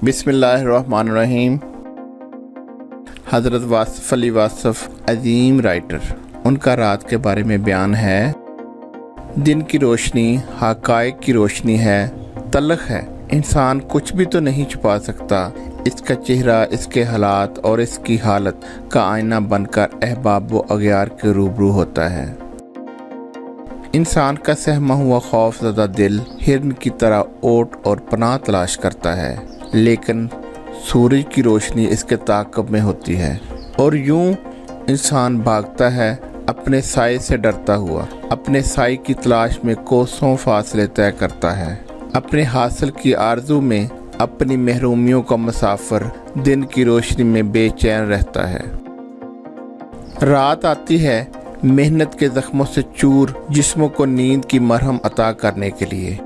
बिस्मिल्लाहिर्रहमानिर्रहीम। हज़रत वासिफ़ अली वासफ़ अज़ीम राइटर, उनका रात के बारे में बयान है। दिन की रोशनी हक़ाइक़ की रोशनी है, तलख़ है, इंसान कुछ भी तो नहीं छुपा सकता। इसका चेहरा, इसके हालात और इसकी हालत का आईना बनकर अहबाब व अग़यार के रूबरू होता है। इंसान का सहमा हुआ खौफज़दा दिल हिरन की तरह ओट और पनाह तलाश करता है, लेकिन सूरज की रोशनी इसके ताक़ब में होती है और यूं इंसान भागता है अपने साए से डरता हुआ, अपने साए की तलाश में कोसों फासले तय करता है। अपने हासिल की आरज़ू में अपनी महरूमियों का मुसाफिर दिन की रोशनी में बेचैन रहता है। रात आती है मेहनत के ज़ख्मों से चूर जिस्मों को नींद की मरहम अता करने के लिए।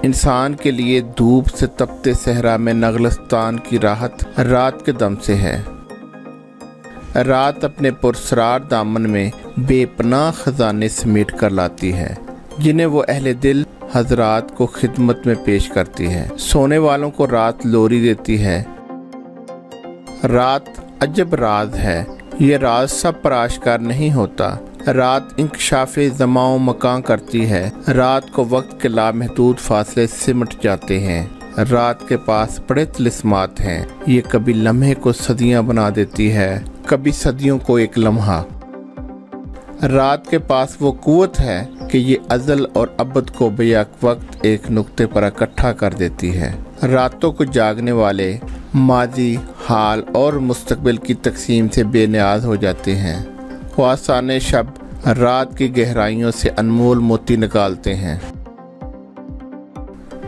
इंसान के लिए धूप से तपते सहरा में नगलस्तान की राहत रात के दम से है। रात अपने पुरस्रार दामन में बेपनाह खजाने समेट कर लाती है, जिन्हें वो अहले दिल हजरात को खिदमत में पेश करती है। सोने वालों को रात लोरी देती है। रात अजब राज है, ये राज सब पर आश्कार नहीं होता। रात इंकशाफ़े ज़माओ मकान करती है। रात को वक्त के लामहदूद फासले सिमट जाते हैं। रात के पास बड़े तिलिस्मात हैं। ये कभी लम्हे को सदियां बना देती है, कभी सदियों को एक लम्हा। रात के पास वो क़ुव्वत है कि ये अज़ल और अबद को बेयक वक्त एक नुक्ते पर इकट्ठा कर देती है। रातों को जागने वाले माजी, हाल और मुस्तकबिल की तकसीम से बेनियाज हो जाते हैं। ख्वासाने शब रात की गहराइयों से अनमोल मोती निकालते हैं।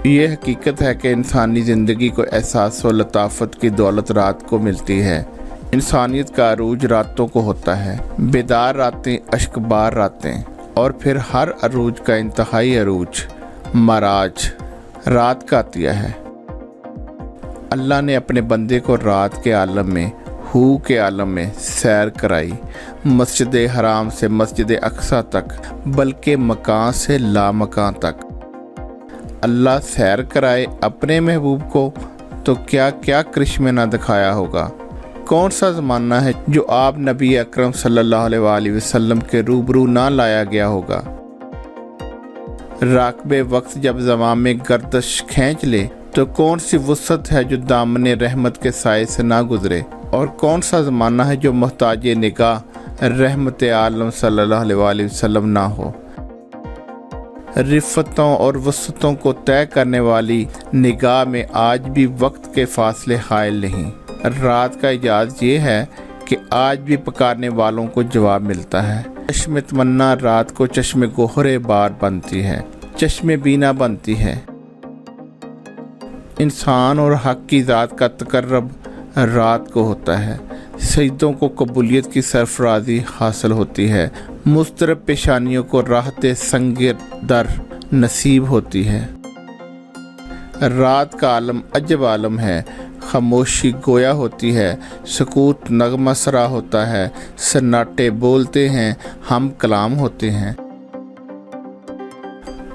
ये हकीकत है कि इंसानी ज़िंदगी को एहसास व लताफत की दौलत रात को मिलती है। इंसानियत का अरूज रातों को होता है। बेदार रातें, अश्कबार रातें, और फिर हर अरूज का इंतहाई अरूज मराज रात का अतिया है। अल्लाह ने अपने बंदे को रात के आलम में, हू के आलम में सैर कराई, मस्जिद हराम से मस्जिद अक्सा तक, बल्कि मकान से लामकान तक। अल्लाह सैर कराए अपने महबूब को तो क्या क्या करिश्मे ना दिखाया होगा। कौन सा ज़माना है जो आप नबी अकरम सल्लल्लाहु अलैहि वसल्लम के रूबरू ना लाया गया होगा। राकबे वक्त जब ज़मां में गर्दश खींच ले तो कौन सी वुसअत है जो दामने रहमत के साए से ना गुजरे। और कौन सा ज़माना है जो मोहताजे निगाह रहमत आलम सल्लल्लाहु अलैहि वसल्लम ना हो। रिफ़तों और वुसअतों को तय करने वाली निगाह में आज भी वक्त के फासले हायल नहीं। रात का इजाज़ ये है कि आज भी पुकारने वालों को जवाब मिलता है। चश्मे तमन्ना रात को चश्मे गोहरे बार बनती है, चश्मे बीना बनती है। इंसान और हक की ज़ात का तकर्रब रात को होता है। सजदों को कबूलियत की सरफराजी हासिल होती है। मुस्तरब पेशानियों को राहत संगे दर नसीब होती है। रात का आलम अजब आलम है। खामोशी गोया होती है, सुकूत नगमा सरा होता है, सन्नाटे बोलते हैं, हम कलाम होते हैं।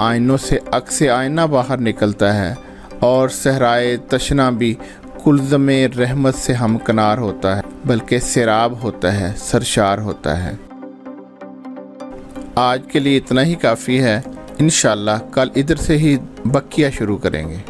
आइनों से अक्से आईना बाहर निकलता है और सहराए तशना भी कुलज़मे रहमत से हम कनार होता है, बल्कि सिराब होता है, सरशार होता है। आज के लिए इतना ही काफ़ी है। इंशाअल्लाह कल इधर से ही बकिया शुरू करेंगे।